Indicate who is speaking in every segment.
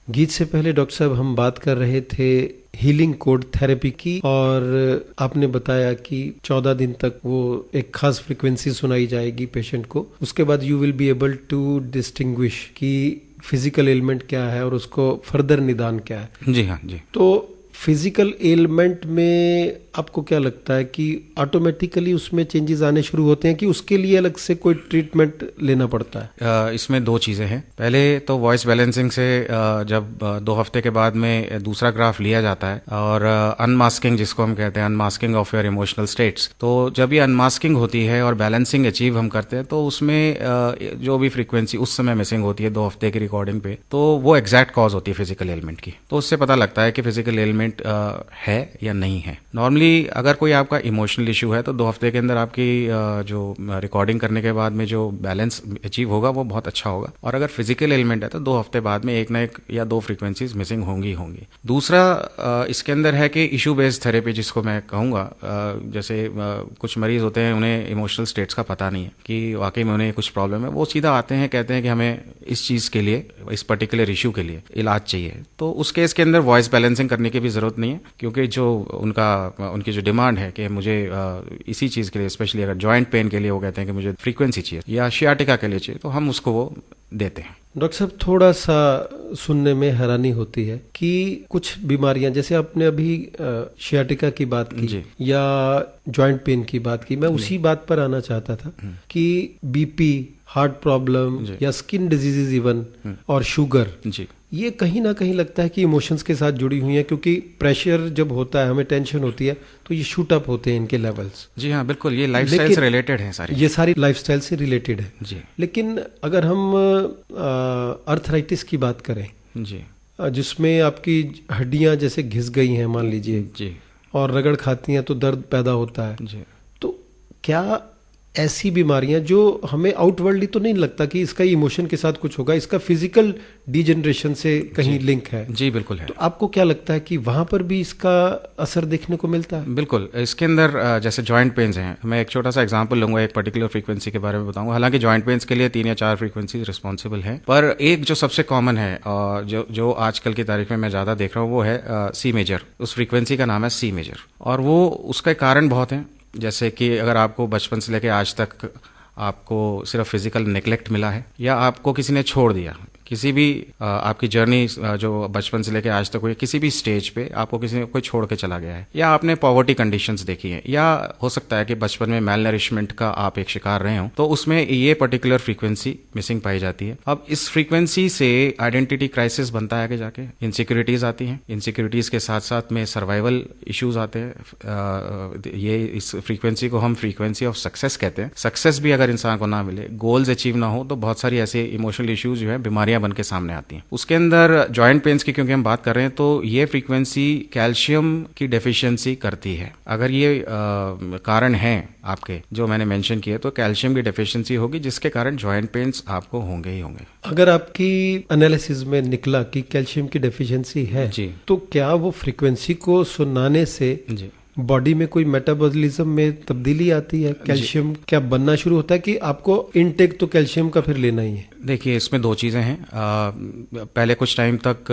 Speaker 1: गीत से पहले डॉक्टर साहब हम बात कर रहे थे हीलिंग कोड थेरेपी की, और आपने बताया कि 14 दिन तक वो एक खास फ्रीक्वेंसी सुनाई जाएगी पेशेंट को। उसके बाद you will be able to distinguish कि फिजिकल एलिमेंट क्या है और उसको फर्दर निदान क्या है।
Speaker 2: जी हाँ जी।
Speaker 1: तो फिजिकल एलिमेंट में आपको क्या लगता है कि ऑटोमेटिकली उसमें चेंजेस आने शुरू होते हैं कि उसके लिए अलग से कोई ट्रीटमेंट लेना पड़ता है?
Speaker 2: इसमें दो चीज़ें हैं। पहले तो वॉइस बैलेंसिंग से जब 2 हफ्ते के बाद में दूसरा ग्राफ लिया जाता है और अनमास्किंग जिसको हम कहते हैं, unmasking of your emotional states, तो जब ये अनमास्किंग होती है और बैलेंसिंग अचीव हम करते हैं तो उसमें जो भी फ्रीक्वेंसी उस समय मिसिंग होती है 2 हफ्ते की रिकॉर्डिंग पे, तो वो एग्जैक्ट कॉज होती है फिजिकल एलिमेंट की। तो उससे पता लगता है कि फिजिकल एलिमेंट है या नहीं है। नॉर्मली अगर कोई आपका इमोशनल इशू है तो 2 हफ्ते के अंदर आपकी जो रिकॉर्डिंग करने के बाद में जो बैलेंस अचीव होगा वो बहुत अच्छा होगा। और अगर फिजिकल एलिमेंट है तो 2 हफ्ते बाद में एक ना एक या 2 फ्रीक्वेंसीज मिसिंग होंगी। दूसरा इसके अंदर है कि इशू बेस्ड थेरेपी जिसको मैं कहूँगा, जैसे कुछ मरीज होते हैं उन्हें इमोशनल स्टेट्स का पता नहीं है कि वाकई में उन्हें कुछ प्रॉब्लम है, वो सीधा आते हैं कहते हैं कि हमें इस चीज़ के लिए, इस पर्टिकुलर इशू के लिए इलाज चाहिए। तो उस केस के अंदर वॉइस बैलेंसिंग करने की भी जरूरत नहीं है, क्योंकि जो उनकी जो डिमांड है कि मुझे इसी चीज़ के लिए, स्पेशली अगर जॉइंट पेन के लिए वो कहते हैं कि मुझे फ्रीक्वेंसी चाहिए या शियाटिका के लिए चाहिए, तो हम उसको वो देते हैं।
Speaker 1: डॉक्टर साहब, थोड़ा सा सुनने में हैरानी होती है कि कुछ बीमारियां, जैसे आपने अभी शियाटिका की बात की या जॉइंट पेन की बात की, मैं उसी बात पर आना चाहता था कि बीपी, हार्ट प्रॉब्लम या स्किन डिजीजेज इवन और शुगर, ये कहीं ना कहीं लगता है कि इमोशंस के साथ जुड़ी हुई है, क्योंकि प्रेशर जब होता है, हमें टेंशन होती है, तो ये शूट अप होते हैं इनके लेवल्स।
Speaker 2: जी हाँ, बिल्कुल, ये लाइफस्टाइल से रिलेटेड है सारी,
Speaker 1: ये सारी लाइफस्टाइल से रिलेटेड है
Speaker 2: जी।
Speaker 1: लेकिन अगर हम अर्थराइटिस की बात करें
Speaker 2: जी,
Speaker 1: जिसमें आपकी हड्डियां जैसे घिस गई हैं मान लीजिए
Speaker 2: जी,
Speaker 1: और रगड़ खाती हैं तो दर्द पैदा होता है
Speaker 2: जी,
Speaker 1: तो क्या ऐसी बीमारियां जो हमें आउटवर्डली तो नहीं लगता कि इसका इमोशन के साथ कुछ होगा, इसका फिजिकल डिजेनरेशन से कहीं लिंक है?
Speaker 2: जी बिल्कुल है।
Speaker 1: तो आपको क्या लगता है कि वहां पर भी इसका असर देखने को मिलता है?
Speaker 2: बिल्कुल, इसके अंदर जैसे जॉइंट पेन्स हैं, मैं एक छोटा सा एग्जांपल लूंगा, एक पर्टिकुलर फ्रीक्वेंसी के बारे में बताऊंगा। हालांकि जॉइंट पेन्स के लिए 3 या 4 फ्रीक्वेंसीज रिस्पॉन्सिबल हैं, पर एक जो सबसे कॉमन है जो आजकल की तारीख में मैं ज्यादा देख रहा हूँ वो है सी मेजर। उस फ्रीक्वेंसी का नाम है सी मेजर, और वो उसका कारण बहुत है। जैसे कि अगर आपको बचपन से लेकर आज तक आपको सिर्फ फिजिकल नेग्लेक्ट मिला है, या आपको किसी ने छोड़ दिया, किसी भी आपकी जर्नी जो बचपन से लेकर आज तक हुई, किसी भी स्टेज पे आपको किसी ने कोई छोड़ के चला गया है, या आपने पॉवर्टी कंडीशंस देखी है, या हो सकता है कि बचपन में मेल नरिशमेंट का आप एक शिकार रहे हो, तो उसमें ये पर्टिकुलर फ्रीक्वेंसी मिसिंग पाई जाती है। अब इस फ्रीक्वेंसी से आइडेंटिटी क्राइसिस बनता है आगे जाके, इनसिक्योरिटीज आती हैं, इनसिक्योरिटीज के साथ साथ में सर्वाइवल इश्यूज आते हैं। ये इस फ्रीक्वेंसी को हम फ्रीक्वेंसी ऑफ सक्सेस कहते हैं। सक्सेस भी अगर इंसान को ना मिले, गोल्स अचीव ना हो, तो बहुत सारी ऐसे इमोशनल इश्यूज जो है, बीमारियां बन के सामने आती हैं। उसके अंदर जॉइंट पेन्स की क्योंकि हम बात कर रहे हैं, तो ये फ्रीक्वेंसी कैल्शियम की डेफिशिएंसी करती है। अगर ये कारण है आपके जो मैंने मेंशन किए, तो कैल्शियम की डेफिशिएंसी होगी, जिसके कारण जॉइंट पेन्स आपको होंगे ही होंगे।
Speaker 1: अगर आपकी एनालिसिस में निकला कि कैल्शियम की डेफिशिएंसी है जी, तो क्या वो फ्रीक्वेंसी को सुनाने से जी बॉडी में कोई मेटाबॉलिज्म में तब्दीली आती है? कैल्शियम क्या बनना शुरू होता है कि आपको इनटेक तो कैल्शियम का फिर लेना ही है?
Speaker 2: देखिए, इसमें 2 चीज़ें हैं। पहले कुछ टाइम तक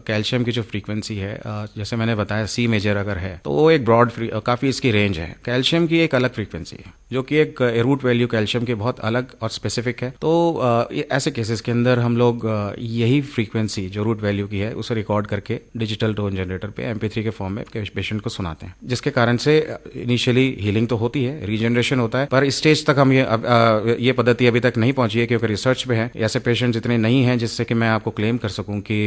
Speaker 2: कैल्शियम की जो फ्रीक्वेंसी है, जैसे मैंने बताया सी मेजर अगर है, तो वो एक ब्रॉड काफ़ी इसकी रेंज है। कैल्शियम की एक अलग फ्रीक्वेंसी है जो कि एक रूट वैल्यू कैल्शियम के बहुत अलग और स्पेसिफिक है। तो ऐसे केसेस के अंदर हम लोग यही फ्रीक्वेंसी जो रूट वैल्यू की है उसे रिकॉर्ड करके डिजिटल टोन जनरेटर पे MP3 के फॉर्म में पेशेंट को सुनाते हैं, जिसके कारण से इनिशियली हीलिंग तो होती है, रीजनरेशन होता है, पर इस स्टेज तक हम ये पद्धति अभी तक नहीं पहुंची है, क्योंकि रिसर्च में है। ऐसे पेशेंट्स इतने नहीं हैं जिससे कि मैं आपको क्लेम कर सकूं कि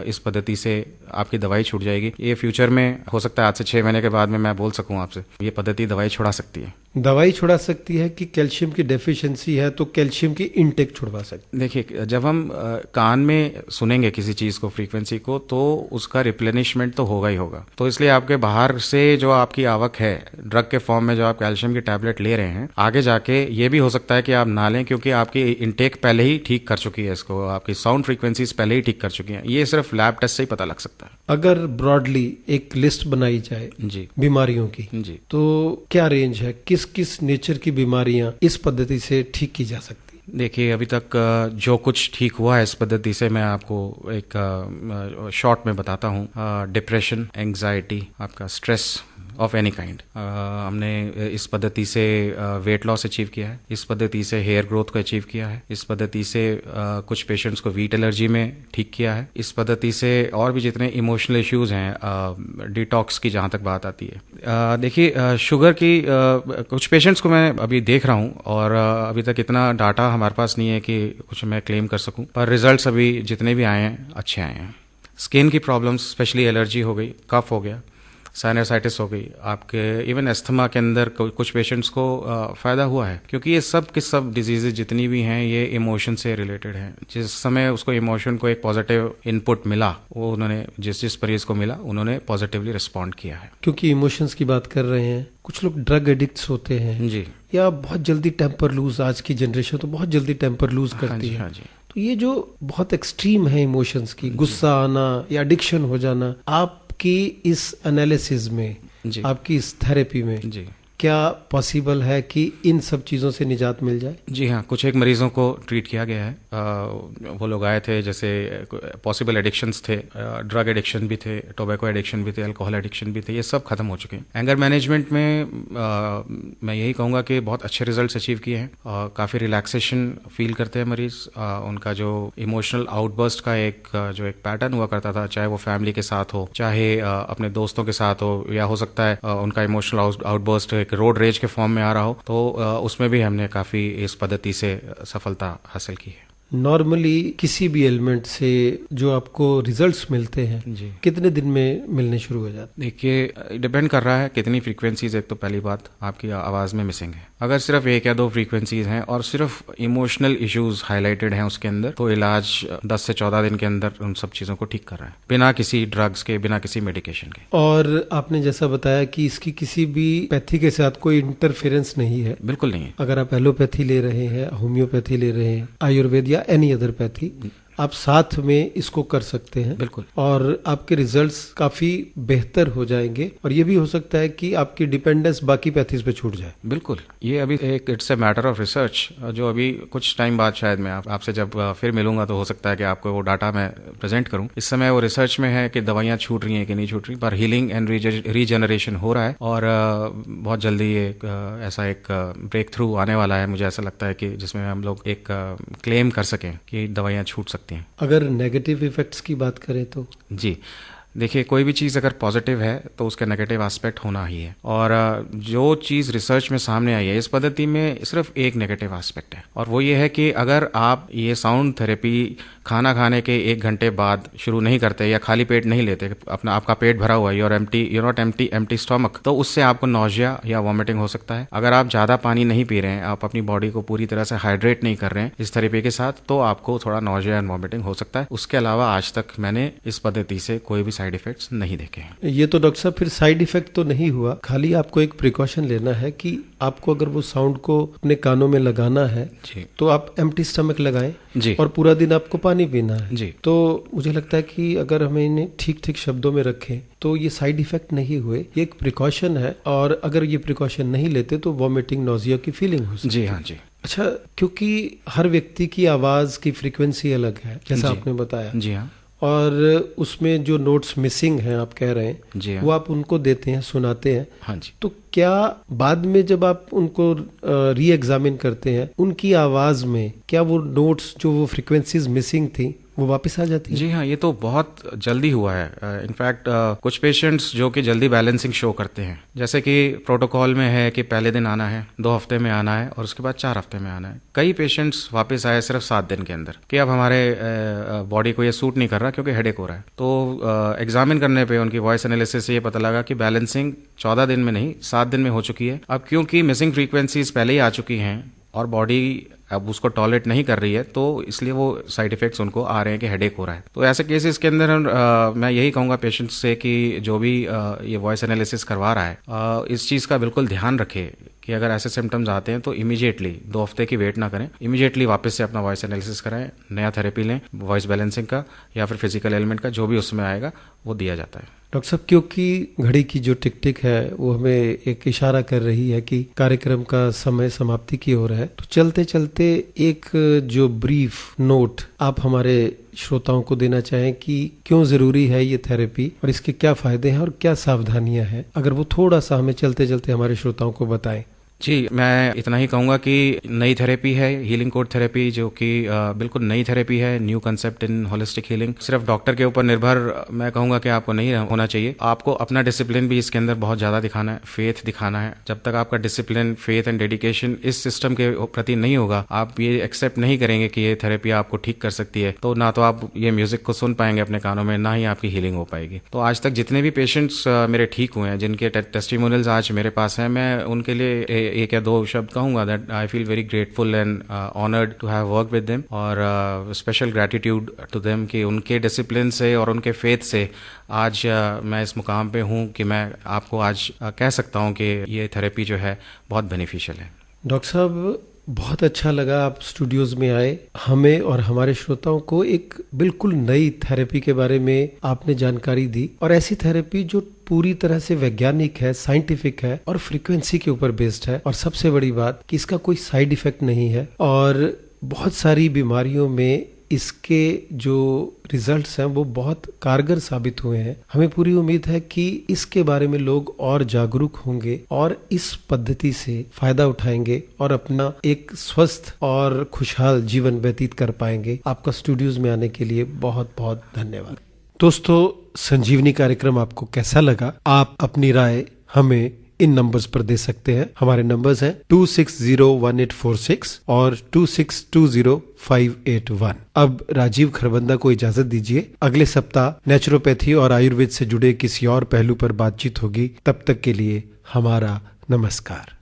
Speaker 2: इस पद्धति से आपकी दवाई छूट जाएगी। ये फ्यूचर में हो सकता है, आज से 6 महीने के बाद में मैं बोल सकूं आपसे, ये पद्धति दवाई छुड़ा सकती है।
Speaker 1: दवाई छुड़ा सकती है कि कैल्शियम की डेफिशिएंसी है तो कैल्शियम की इनटेक छुड़वा सकती है?
Speaker 2: देखिए, जब हम कान में सुनेंगे किसी चीज को, फ्रीक्वेंसी को, तो उसका रिप्लेनिशमेंट तो होगा ही होगा। तो इसलिए आपके बाहर से जो आपकी आवक है ड्रग के फॉर्म में, जो आप कैल्शियम की टैबलेट ले रहे हैं, आगे जाके ये भी हो सकता है कि आप ना लें, क्योंकि आपकी इनटेक पहले ही ठीक कर चुकी है इसको, आपकी साउंड फ्रीक्वेंसीज पहले ही ठीक कर चुकी हैं। ये सिर्फ लैब टेस्ट से ही पता लग सकता है।
Speaker 1: अगर ब्रॉडली एक लिस्ट बनाई जाए जी बीमारियों की जी, तो क्या रेंज है? किस किस नेचर की बीमारियां इस पद्धति से ठीक की जा सकती?
Speaker 2: देखिए, अभी तक जो कुछ ठीक हुआ है इस पद्धति से मैं आपको एक शॉर्ट में बताता हूँ। डिप्रेशन, एंग्जाइटी, आपका स्ट्रेस ऑफ एनी काइंड, हमने इस पद्धति से वेट लॉस अचीव किया है, इस पद्धति से हेयर ग्रोथ को अचीव किया है, इस पद्धति से कुछ पेशेंट्स को वीट एलर्जी में ठीक किया है, इस पद्धति से और भी जितने इमोशनल इश्यूज हैं, डिटॉक्स की जहाँ तक बात आती है। देखिए, शुगर की कुछ पेशेंट्स को मैं अभी देख रहा हूँ और अभी तक इतना डाटा हमारे पास नहीं है कि कुछ मैं क्लेम कर सकूँ, पर रिजल्ट्स अभी जितने भी आए हैं अच्छे आए हैं। स्किन की प्रॉब्लम्स, स्पेशली एलर्जी हो गई, कफ हो गया, साइनसाइटिस हो गई, आपके इवन एस्थमा के अंदर कुछ पेशेंट्स को फ़ायदा हुआ है, क्योंकि ये सब के सब डिजीजेज जितनी भी हैं ये इमोशन से रिलेटेड हैं। जिस समय उसको इमोशन को एक पॉजिटिव इनपुट मिला, वो उन्होंने जिस मरीज को मिला उन्होंने पॉजिटिवली रिस्पॉन्ड किया है।
Speaker 1: क्योंकि इमोशंस की बात कर रहे हैं, कुछ लोग ड्रग एडिक्ट्स होते हैं
Speaker 2: जी,
Speaker 1: या बहुत जल्दी टेम्पर लूज, आज की जनरेशन तो बहुत जल्दी टेम्पर लूज करती है।
Speaker 2: हाँ जी।
Speaker 1: तो ये जो बहुत एक्सट्रीम है इमोशंस की, गुस्सा आना या एडिक्शन हो जाना, आपकी इस एनालिसिस में, आपकी इस थेरेपी में
Speaker 2: जी
Speaker 1: क्या पॉसिबल है कि इन सब चीज़ों से निजात मिल जाए?
Speaker 2: जी हाँ, कुछ एक मरीजों को ट्रीट किया गया है। वो लोग आए थे, जैसे पॉसिबल एडिक्शंस थे, ड्रग एडिक्शन भी थे, टोबैको एडिक्शन भी थे, अल्कोहल एडिक्शन भी थे, ये सब खत्म हो चुके हैं। एंगर मैनेजमेंट में मैं यही कहूँगा कि बहुत अच्छे रिजल्ट्स अचीव किए हैं। काफ़ी रिलैक्सेशन फील करते हैं मरीज। उनका जो इमोशनल आउटबर्स्ट का एक पैटर्न हुआ करता था, चाहे वो फैमिली के साथ हो, चाहे अपने दोस्तों के साथ हो, या हो सकता है उनका इमोशनल आउटबर्स्ट एक रोड रेज के फॉर्म में आ रहा हो, तो उसमें भी हमने काफ़ी इस पद्धति से सफलता हासिल की है।
Speaker 1: नॉर्मली किसी भी एलिमेंट से जो आपको रिजल्ट्स मिलते हैं
Speaker 2: जी,
Speaker 1: कितने दिन में मिलने शुरू हो जाते हैं?
Speaker 2: देखिए, डिपेंड कर रहा है कितनी फ्रीक्वेंसीज। एक तो पहली बात आपकी आवाज़ में मिसिंग है। अगर सिर्फ 1 या 2 फ्रीक्वेंसीज हैं और सिर्फ इमोशनल इश्यूज हाईलाइटेड हैं उसके अंदर, तो इलाज 10 से 14 दिन के अंदर उन सब चीज़ों को ठीक कर रहा है, बिना किसी ड्रग्स के, बिना किसी मेडिकेशन के।
Speaker 1: और आपने जैसा बताया कि इसकी किसी भी पैथी के साथ कोई इंटरफेरेंस नहीं है।
Speaker 2: बिल्कुल नहीं है।
Speaker 1: अगर आप एलोपैथी ले रहे हैं, होम्योपैथी ले रहे हैं, आयुर्वेद या एनी अदर पैथी, आप साथ में इसको कर सकते हैं।
Speaker 2: बिल्कुल।
Speaker 1: और आपके रिजल्ट्स काफी बेहतर हो जाएंगे, और ये भी हो सकता है कि आपकी डिपेंडेंस बाकी पैथीज पे छूट जाए।
Speaker 2: बिल्कुल, ये अभी एक it's a matter of research, जो अभी कुछ टाइम बाद शायद मैं आपसे जब फिर मिलूंगा तो हो सकता है कि आपको वो डाटा मैं प्रेजेंट करूं। इस समय वो रिसर्च में है कि दवाइयां छूट रही हैं कि नहीं छूट रही, पर हीलिंग एंड रीजनरेशन हो रहा है, और बहुत जल्दी ऐसा एक ब्रेक थ्रू आने वाला है, मुझे ऐसा लगता है कि जिसमें हम लोग एक क्लेम कर सकें कि दवाइयां छूट सकती हैं।
Speaker 1: अगर नेगेटिव इफेक्ट्स की बात करें तो
Speaker 2: जी, देखिए, कोई भी चीज़ अगर पॉजिटिव है तो उसका नेगेटिव एस्पेक्ट होना ही है, और जो चीज़ रिसर्च में सामने आई है इस पद्धति में सिर्फ एक नेगेटिव एस्पेक्ट है, और वो ये है कि अगर आप ये साउंड थेरेपी खाना खाने के 1 घंटे बाद शुरू नहीं करते या खाली पेट नहीं लेते, आपका पेट भरा हुआ है, यूर नॉट एम्प्टी स्टमक, तो उससे आपको नॉजिया या वॉमिटिंग हो सकता है। अगर आप ज़्यादा पानी नहीं पी रहे हैं, आप अपनी बॉडी को पूरी तरह से हाइड्रेट नहीं कर रहे हैं इस थेरेपी के साथ, तो आपको थोड़ा नॉजिया एंड वॉमिटिंग हो सकता है। उसके अलावा आज तक मैंने इस पद्धति से कोई भी साइड इफेक्ट्स नहीं देखे हैं।
Speaker 1: ये तो डॉक्टर साहब फिर साइड इफेक्ट तो नहीं हुआ, खाली आपको एक प्रिकॉशन लेना है कि आपको अगर वो साउंड को अपने कानों में लगाना है
Speaker 2: जी,
Speaker 1: तो आप एम्प्टी स्टमक लगाएं
Speaker 2: जी,
Speaker 1: और पूरा दिन आपको पानी पीना है
Speaker 2: जी।
Speaker 1: तो मुझे लगता है कि अगर हमें इन्हें ठीक शब्दों में रखें तो ये साइड इफेक्ट नहीं हुए, ये एक प्रिकॉशन है, और अगर ये प्रिकॉशन नहीं लेते तो वॉमिटिंग, नोजिया की फीलिंग हो सकती है।
Speaker 2: जी हाँ जी।
Speaker 1: अच्छा, क्योंकि हर व्यक्ति की आवाज की फ्रीक्वेंसी अलग है जैसा आपने बताया,
Speaker 2: जी हाँ,
Speaker 1: और उसमें जो नोट्स मिसिंग हैं आप कह रहे हैं,
Speaker 2: जी हाँ,
Speaker 1: वो आप उनको देते हैं, सुनाते हैं।
Speaker 2: हाँ जी।
Speaker 1: तो क्या बाद में जब आप उनको री एग्जामिन करते हैं, उनकी आवाज में क्या वो नोट्स, जो वो फ्रीक्वेंसीज मिसिंग थी, वो वापस आ जाती है?
Speaker 2: जी हाँ, ये तो बहुत जल्दी हुआ है। इनफैक्ट कुछ पेशेंट्स जो कि जल्दी बैलेंसिंग शो करते हैं, जैसे कि प्रोटोकॉल में है कि पहले दिन आना है, 2 हफ्ते में आना है, और उसके बाद 4 हफ्ते में आना है। कई पेशेंट्स वापस आए सिर्फ 7 दिन के अंदर कि अब हमारे बॉडी को ये सूट नहीं कर रहा क्योंकि हेडेक हो रहा है। तो एग्जामिन करने पे उनकी वॉइस एनालिसिस से ये पता लगा कि बैलेंसिंग 14 दिन में नहीं 7 दिन में हो चुकी है। अब क्योंकि मिसिंग फ्रीक्वेंसीज पहले ही आ चुकी हैं और बॉडी अब उसको टॉलरेट नहीं कर रही है, तो इसलिए वो साइड इफेक्ट्स उनको आ रहे हैं कि हेडेक हो रहा है। तो ऐसे केसेस के अंदर मैं यही कहूँगा पेशेंट्स से कि जो भी ये वॉइस एनालिसिस करवा रहा है, इस चीज़ का बिल्कुल ध्यान रखे कि अगर ऐसे सिम्टम्स आते हैं तो इमीडिएटली 2 हफ्ते की वेट ना करें, इमीडिएटली वापस से अपना वॉइस एनालिसिस कराएं, नया थेरेपी लें, वॉइस बैलेंसिंग का या फिर फिजिकल एलिमेंट का, जो भी उसमें आएगा वो दिया जाता है।
Speaker 1: डॉक्टर साहब, क्योंकि घड़ी की जो टिक टिक है वो हमें एक इशारा कर रही है कि कार्यक्रम का समय समाप्ति की ओर है, तो चलते चलते एक जो ब्रीफ नोट आप हमारे श्रोताओं को देना चाहें कि क्यों जरूरी है ये थेरेपी और इसके क्या फायदे हैं और क्या सावधानियां हैं, अगर वो थोड़ा सा हमें चलते चलते हमारे श्रोताओं को बताएं।
Speaker 2: जी, मैं इतना ही कहूँगा कि नई थेरेपी है हीलिंग कोड थेरेपी, जो कि बिल्कुल नई थेरेपी है, new concept in holistic healing. सिर्फ डॉक्टर के ऊपर निर्भर मैं कहूँगा कि आपको नहीं होना चाहिए, आपको अपना डिसिप्लिन भी इसके अंदर बहुत ज़्यादा दिखाना है, फेथ दिखाना है। जब तक आपका डिसिप्लिन, फेथ एंड डेडिकेशन इस सिस्टम के प्रति नहीं होगा, आप ये एक्सेप्ट नहीं करेंगे कि ये थेरेपी आपको ठीक कर सकती है, तो ना तो आप ये म्यूजिक को सुन पाएंगे अपने कानों में, ना ही आपकी हीलिंग हो पाएगी। तो आज तक जितने भी पेशेंट्स मेरे ठीक हुए हैं, जिनके टेस्टिमोनियल्स आज मेरे पास हैं, मैं उनके लिए एक या दो शब्द कहूंगा that I feel very grateful and honoured to have work with them, और स्पेशल ग्रैटिट्यूड टू देम कि उनके डिसिप्लिन से और उनके फेथ से आज मैं इस मुकाम पे हूं कि मैं आपको आज कह सकता हूं कि ये थेरेपी जो है बहुत बेनिफिशियल है।
Speaker 1: डॉक्टर साहब, बहुत अच्छा लगा आप स्टूडियोज में आए, हमें और हमारे श्रोताओं को एक बिल्कुल नई थेरेपी के बारे में आपने जानकारी दी, और ऐसी थेरेपी जो पूरी तरह से वैज्ञानिक है, साइंटिफिक है और फ्रीक्वेंसी के ऊपर बेस्ड है, और सबसे बड़ी बात कि इसका कोई साइड इफेक्ट नहीं है, और बहुत सारी बीमारियों में इसके जो रिजल्ट्स हैं वो बहुत कारगर साबित हुए हैं। हमें पूरी उम्मीद है कि इसके बारे में लोग और जागरूक होंगे और इस पद्धति से फायदा उठाएंगे और अपना एक स्वस्थ और खुशहाल जीवन व्यतीत कर पाएंगे। आपका स्टूडियोज में आने के लिए बहुत बहुत धन्यवाद। दोस्तों, संजीवनी कार्यक्रम आपको कैसा लगा? आप अपनी राय हमें इन नंबर्स पर दे सकते हैं। हमारे नंबर्स हैं 26018446 और 26205881। अब राजीव खरबंदा को इजाजत दीजिए। अगले सप्ताह नेचुरोपैथी और आयुर्वेद से जुड़े किसी और पहलू पर बातचीत होगी। तब तक के लिए हमारा नमस्कार।